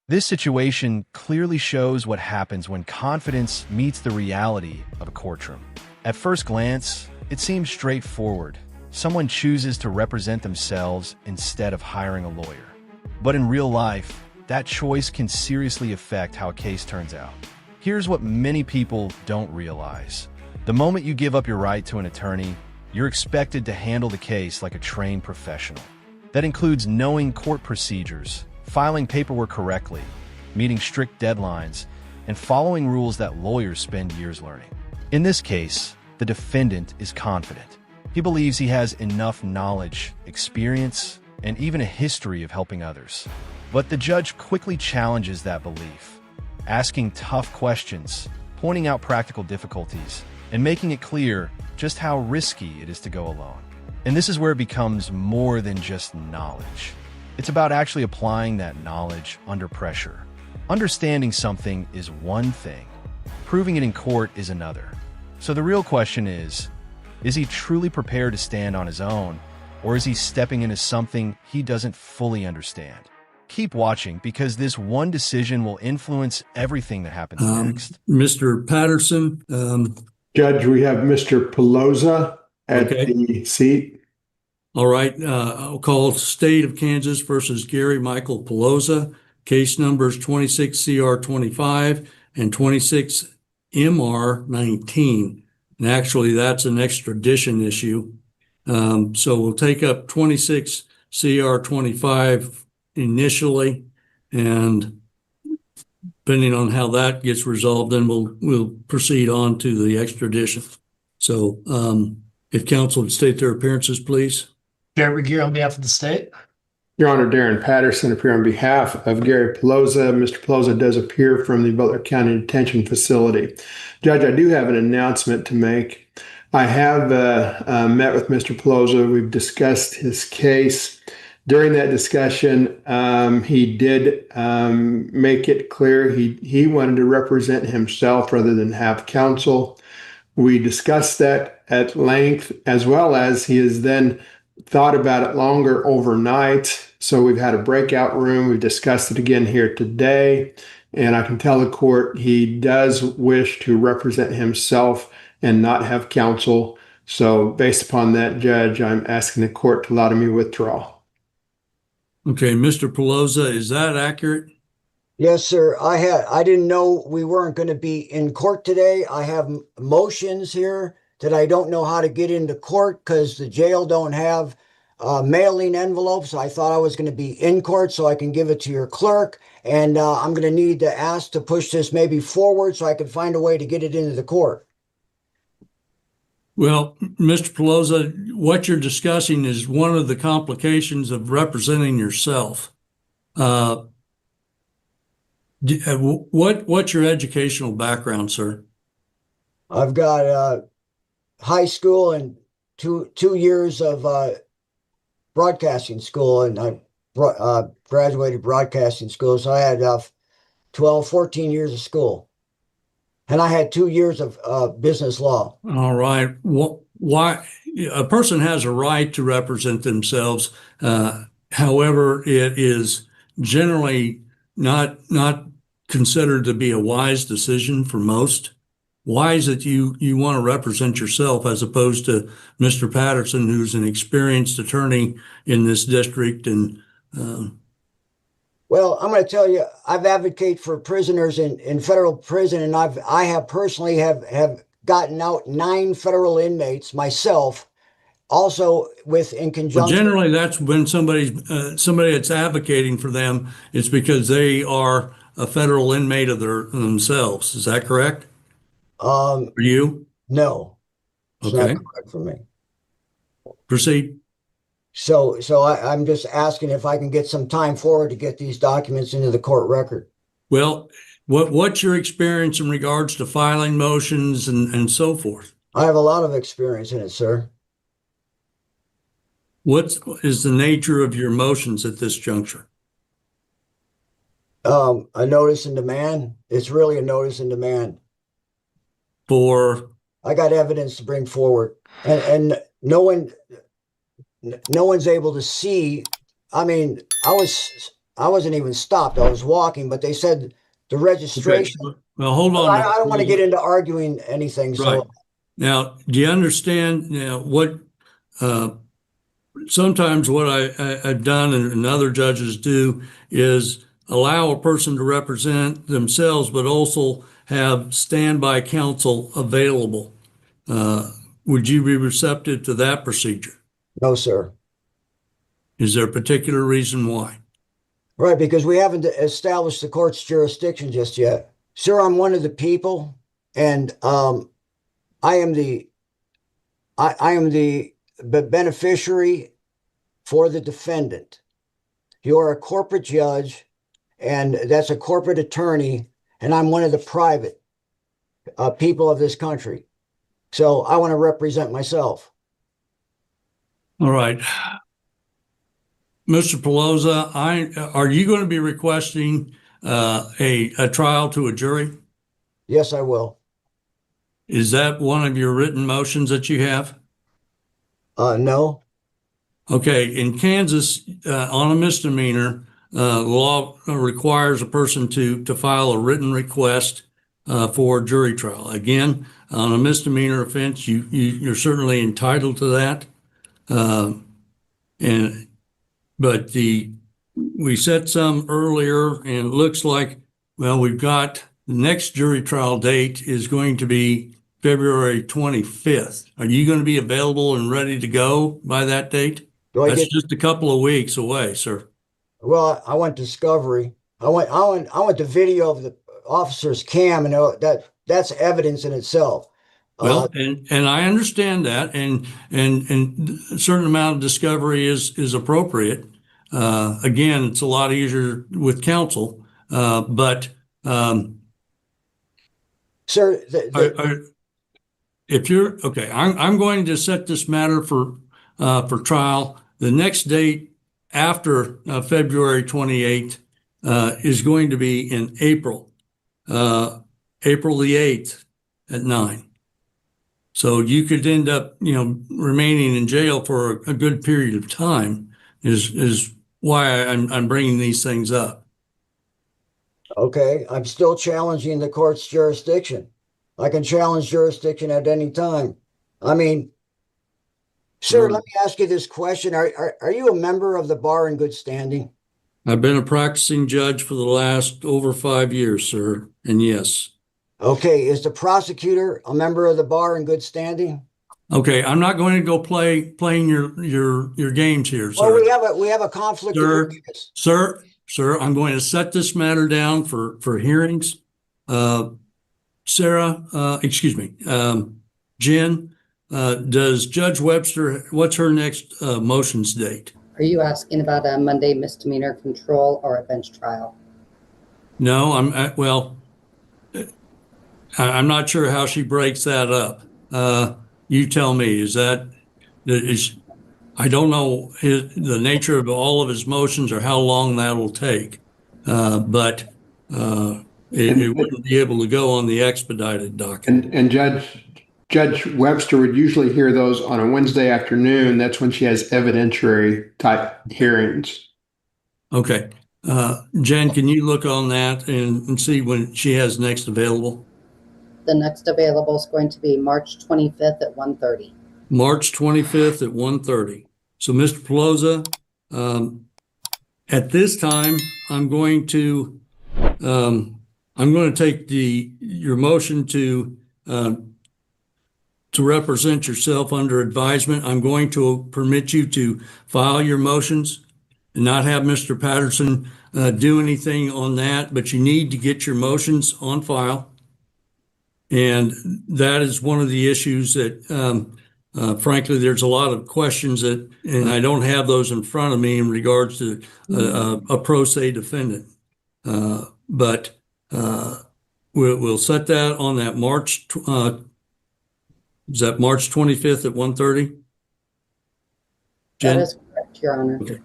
This situation clearly shows what happens when confidence meets the reality of a courtroom. At first glance, it seems straightforward. Someone chooses to represent themselves instead of hiring a lawyer. But in real life, that choice can seriously affect how a case turns out. Here's what many people don't realize. The moment you give up your right to an attorney, you're expected to handle the case like a trained professional. That includes knowing court procedures, filing paperwork correctly, meeting strict deadlines, and following rules that lawyers spend years learning. In this case, the defendant is confident. He believes he has enough knowledge, experience, and even a history of helping others. But the judge quickly challenges that belief, asking tough questions, pointing out practical difficulties, and making it clear just how risky it is to go alone. And this is where it becomes more than just knowledge. It's about actually applying that knowledge under pressure. Understanding something is one thing. Proving it in court is another. So the real question is he truly prepared to stand on his own, or is he stepping into something he doesn't fully understand? Keep watching, because this one decision will influence everything that happens next. Mr. Patterson. Judge, we have Mr. Pelosa at the seat. All right. I'll call State of Kansas versus Gary Michael Pelosa. Case numbers 26CR25 and 26MR19. And actually, that's an extradition issue. So we'll take up 26CR25 initially, and depending on how that gets resolved, then we'll proceed on to the extradition. So if counsel would state their appearances, please. Gary Gear on behalf of the state. Your Honor, Darren Patterson appear on behalf of Gary Pelosa. Mr. Pelosa does appear from the Butler County Detention Facility. Judge, I do have an announcement to make. I have met with Mr. Pelosa. We've discussed his case. During that discussion, he did make it clear he wanted to represent himself rather than have counsel. We discussed that at length, as well as he has then thought about it longer overnight. So we've had a breakout room. We've discussed it again here today. And I can tell the court he does wish to represent himself and not have counsel. So based upon that, Judge, I'm asking the court to allow me withdraw. Okay, Mr. Pelosa, is that accurate? Yes, sir. I didn't know we weren't going to be in court today. I have motions here that I don't know how to get into court because the jail don't have mailing envelopes. I thought I was going to be in court so I can give it to your clerk. And I'm going to need to ask to push this maybe forward so I can find a way to get it into the court. Well, Mr. Pelosa, what you're discussing is one of the complications of representing yourself. What's your educational background, sir? I've got high school and two years of broadcasting school, and I graduated broadcasting school. So I had 14 years of school. And I had 2 years of business law. All right. Why a person has a right to represent themselves. However, it is generally not considered to be a wise decision for most. Why is it you want to represent yourself as opposed to Mr. Patterson, who's an experienced attorney in this district? And well, I'm going to tell you, I've advocated for prisoners in federal prison, and I have personally have gotten out 9 federal inmates myself. Also, in conjunction. Well, generally, that's when somebody that's advocating for them, it's because they are a federal inmate of themselves. Is that correct? For you? No. It's okay. Not correct for me. Proceed. So I'm just asking if I can get some time forward to get these documents into the court record. Well, what's your experience in regards to filing motions and so forth? I have a lot of experience in it, sir. What is the nature of your motions at this juncture? A notice in demand. It's really a notice in demand. For? I got evidence to bring forward, and no one's able to see. I mean, I was I wasn't even stopped. I was walking, but they said the Okay. registration. Well, hold on. I don't want to get into arguing anything. Right. So Now, do you understand, what, sometimes what I've done and other judges do is allow a person to represent themselves, but also have standby counsel available. Would you be receptive to that procedure? no, sir. Is there a particular reason why? Right, because we haven't established the court's jurisdiction just yet. Sir, I'm one of the people, and I am the I am the beneficiary for the defendant. You're a corporate judge, and that's a corporate attorney, and I'm one of the private people of this country. So I want to represent myself. All right. Mr. Pelosa, are you going to be requesting a trial to a jury? Yes, I will. Is that one of your written motions that you have? No. Okay, in Kansas, on a misdemeanor, law requires a person to file a written request for jury trial. Again, on a misdemeanor offense, you're certainly entitled to that. But we set some earlier, and it looks like, well, we've got the next jury trial date is going to be February 25th. Are you going to be available and ready to go by that date? That's just a couple of weeks away, sir. Well, I want discovery. I want the video of the officer's cam, and that's evidence in itself. Well, and I understand that, and a certain amount of discovery is appropriate. Again, it's a lot easier with counsel, but sir, if you're okay, I'm going to set this matter for trial. The next date after February 28th is going to be in April, April the 8th at 9. So you could end up, remaining in jail for a good period of time. Is why I'm bringing these things up. okay, I'm still challenging the court's jurisdiction. I can challenge jurisdiction at any time. I mean, sir, let me ask you this question. Are you a member of the bar in good standing? I've been a practicing judge for the last over 5 years, sir, and yes. Okay, is the prosecutor a member of the bar in good standing? Okay, I'm not going to go playing your games here, sir. Well, we have a conflict of interest. Sir, I'm going to set this matter down for hearings. Sarah, excuse me, Jen, does Judge Webster, what's her next motions date? Are you asking about a Monday misdemeanor control or a bench trial? No, I'm not sure how she breaks that up. You tell me, I don't know the nature of all of his motions or how long that'll take, but it wouldn't be able to go on the expedited docket. And Judge Webster would usually hear those on a Wednesday afternoon. That's when she has evidentiary type hearings. Okay. Jen, can you look on that and see when she has next available? The next available is going to be March 25th at 1:30. March 25th at 1:30. So, Mr. Pelosa, at this time, I'm going to take your motion to represent yourself under advisement. I'm going to permit you to file your motions and not have Mr. Patterson do anything on that, but you need to get your motions on file. And that is one of the issues that, frankly, there's a lot of questions and I don't have those in front of me in regards to a pro se defendant. But we'll set that on that is that March 25th at 1:30? Jen? That is correct, Your Honor. Okay.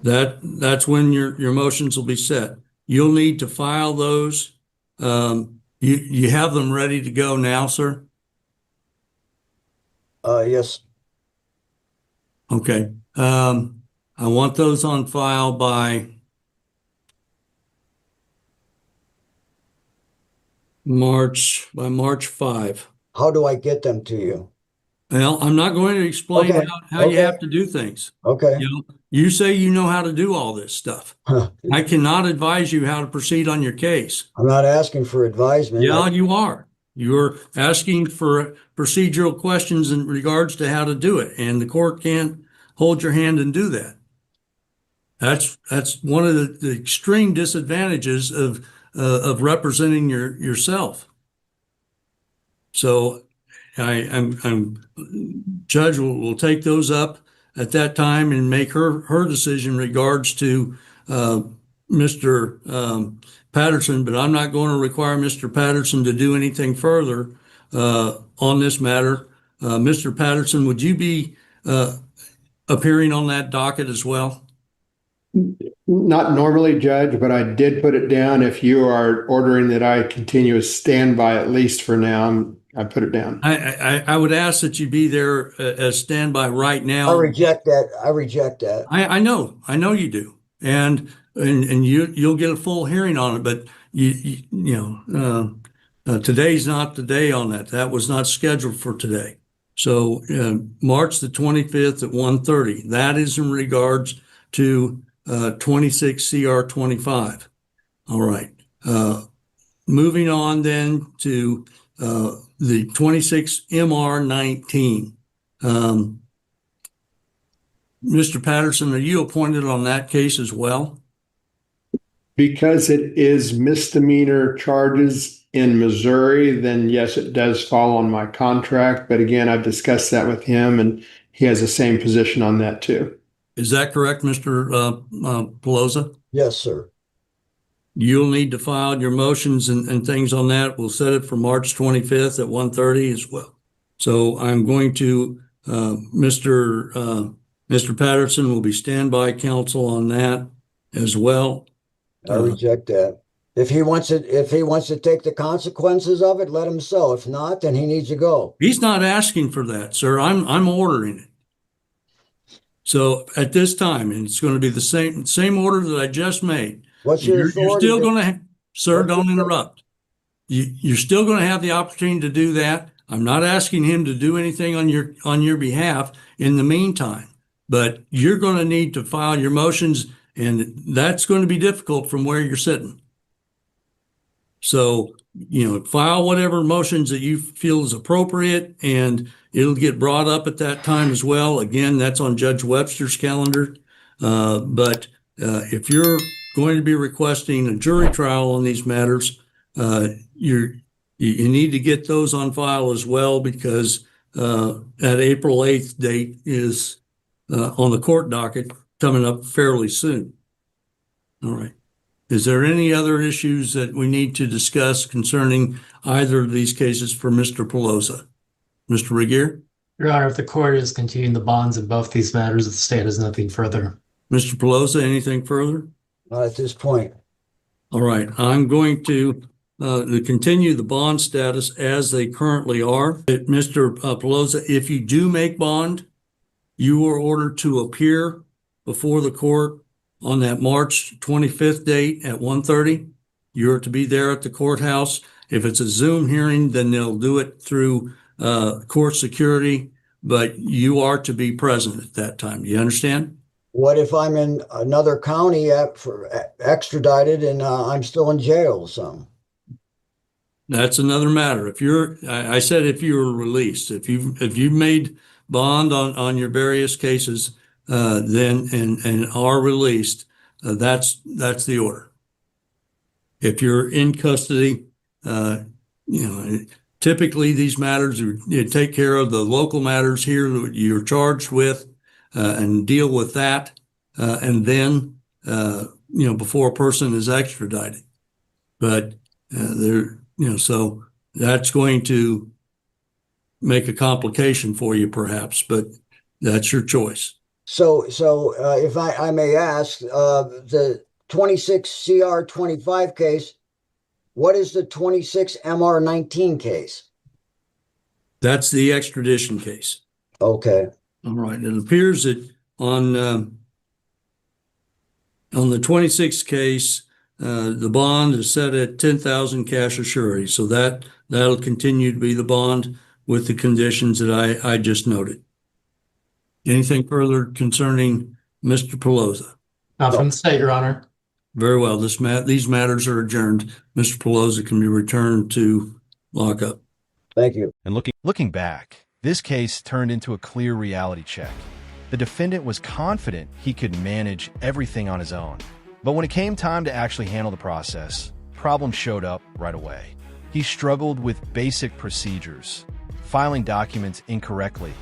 That's when your motions will be set. You'll need to file those. You have them ready to go now, sir? Yes. Okay. I want those on file by by March 5. How do I get them to you? Well, I'm not going to explain Okay, how you okay. have to do things. Okay. You know, you say you know how to do all this stuff. I cannot advise you how to proceed on your case. I'm not asking for advisement. Yeah, you are. You're asking for procedural questions in regards to how to do it, and the court can't hold your hand and do that. That's one of the extreme disadvantages of representing yourself. So I'm judge will take those up at that time and make her decision in regards to Mr. Patterson, but I'm not going to require Mr. Patterson to do anything further on this matter. Mr. Patterson, would you be appearing on that docket as well? Not normally, Judge, but I did put it down. If you are ordering that I continue as standby, at least for now, I put it down. I would ask that you be there as standby right now. I reject that. I reject that. I know you do, and you'll get a full hearing on it. But today's not the day on that. That was not scheduled for today. So March the 25th at 1:30. That is in regards to 26 CR 25. All right. Moving on then to the 26 MR 19. Mr. Patterson, are you appointed on that case as well? Because it is misdemeanor charges in Missouri, then yes, it does fall on my contract. But again, I've discussed that with him, and he has the same position on that too. Is that correct, Mr. Pelosa? Yes, sir. You'll need to file your motions and things on that. We'll set it for March 25th at 1:30 as well. So I'm going to, Mr. Patterson will be standby counsel on that as well. I reject that. If he wants to take the consequences of it, let him so. If not, then he needs to go. He's not asking for that, sir. I'm ordering it. So at this time, and it's going to be the same order that I just made. What's your authority? You're still going to, sir, don't interrupt. You're still going to have the opportunity to do that. I'm not asking him to do anything on your behalf in the meantime, but you're going to need to file your motions, and that's going to be difficult from where you're sitting. So, file whatever motions that you feel is appropriate, and it'll get brought up at that time as well. Again, that's on Judge Webster's calendar. But if you're going to be requesting a jury trial on these matters, you need to get those on file as well, because that April 8th date is on the court docket coming up fairly soon. All right. Is there any other issues that we need to discuss concerning either of these cases for Mr. Pelosa? Mr. Regier? Your Honor, if the court is continuing the bonds in both these matters, the state has nothing further. Mr. Pelosa, anything further? Not at this point. All right. I'm going to continue the bond status as they currently are. Mr. Pelosa, if you do make bond, you are ordered to appear before the court on that March 25th date at 1:30. You're to be there at the courthouse. If it's a Zoom hearing, then they'll do it through court security, but you are to be present at that time. Do you understand? What if I'm in another county extradited and I'm still in jail? So that's another matter. I said if you were released, if you've made bond on your various cases, then and are released, that's the order. If you're in custody, typically these matters you take care of the local matters here that you're charged with, and deal with that, and then before a person is extradited. But so that's going to make a complication for you, perhaps, but that's your choice. So if I may ask, the 26 CR 25 case, what is the 26 MR 19 case? That's the extradition case. Okay. All right. It appears that on the 26 case, The bond is set at 10,000 cash or surety. So that'll continue to be the bond with the conditions that I just noted. Anything further concerning Mr. Pelosa? Not from the state, Your Honor. Very well. These matters are adjourned. Mr. Pelosa can be returned to lockup. Thank you. And looking back, this case turned into a clear reality check. The defendant was confident he could manage everything on his own. But when it came time to actually handle the process, problems showed up right away. He struggled with basic procedures, filing documents incorrectly,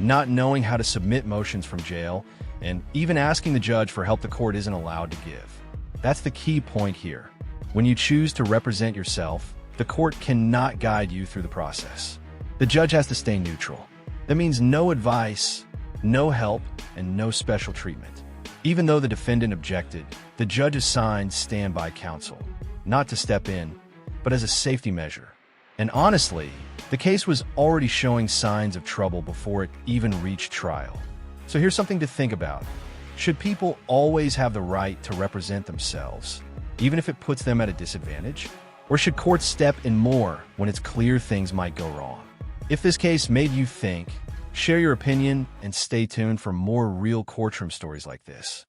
not knowing how to submit motions from jail, and even asking the judge for help the court isn't allowed to give. That's the key point here. When you choose to represent yourself, the court cannot guide you through the process. The judge has to stay neutral. That means no advice, no help, and no special treatment. Even though the defendant objected, the judge assigned standby counsel, not to step in, but as a safety measure. And honestly, the case was already showing signs of trouble before it even reached trial. So here's something to think about. Should people always have the right to represent themselves, even if it puts them at a disadvantage? Or should courts step in more when it's clear things might go wrong? If this case made you think, share your opinion and stay tuned for more real courtroom stories like this.